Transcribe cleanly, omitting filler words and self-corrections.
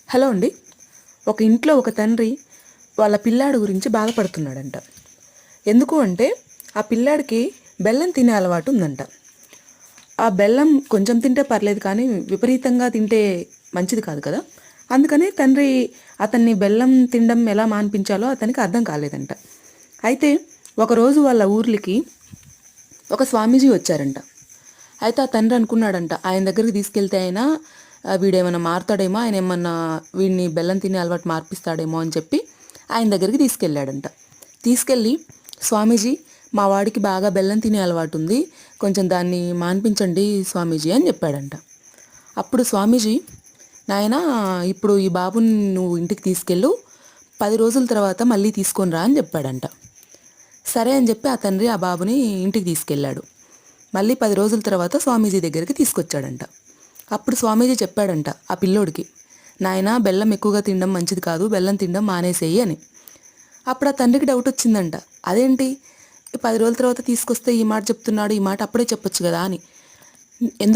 Hello అండి. ఒక ఇంట్లో ఒక తండ్రి వాళ్ళ పిల్లాడి గురించి బాధపడుతున్నాడంట. ఎందుకు అంటే ఆ పిల్లాడికి బెల్లం తినే అలవాటు ఉందంట. ఆ బెల్లం కొంచెం తింటే పర్లేదు, కానీ విపరీతంగా తింటే మంచిది కాదు కదా. అందుకని తండ్రి అతన్ని బెల్లం తినడం ఎలా మాన్పించాలో అతనికి అర్థం కాలేదంట. అయితే ఒకరోజు వాళ్ళ ఊర్లకి ఒక స్వామీజీ వచ్చారంట. అయితే ఆ తండ్రి అనుకున్నాడంట, ఆయన దగ్గరికి తీసుకెళ్తే అయినా వీడేమైనా మారుతాడేమో, ఆయన ఏమన్నా వీడిని బెల్లం తినే అలవాటు మార్పిస్తాడేమో అని చెప్పి ఆయన దగ్గరికి తీసుకెళ్ళాడంట. తీసుకెళ్ళి, స్వామీజీ, మా వాడికి బాగా బెల్లం తినే అలవాటు ఉంది, కొంచెం దాన్ని మాన్పించండి స్వామీజీ అని చెప్పాడంట. అప్పుడు స్వామీజీ, నాయనా, ఇప్పుడు ఈ బాబుని నువ్వు ఇంటికి తీసుకెళ్ళు, 10 రోజుల తర్వాత మళ్ళీ తీసుకొని రా అని చెప్పాడంట. సరే అని చెప్పి ఆ తండ్రి ఆ బాబుని ఇంటికి తీసుకెళ్ళాడు. మళ్ళీ 10 రోజుల తర్వాత స్వామీజీ దగ్గరికి తీసుకొచ్చాడంట. అప్పుడు స్వామీజీ చెప్పాడంట ఆ పిల్లోడికి, నాయనా, బెల్లం ఎక్కువగా తినడం మంచిది కాదు, బెల్లం తినడం మానేసేయి అని. అప్పుడు ఆ తండ్రికి డౌట్ వచ్చిందంట, అదేంటి 10 రోజుల తర్వాత తీసుకొస్తే ఈ మాట చెప్తున్నాడు, ఈ మాట అప్పుడే చెప్పొచ్చు కదా అని.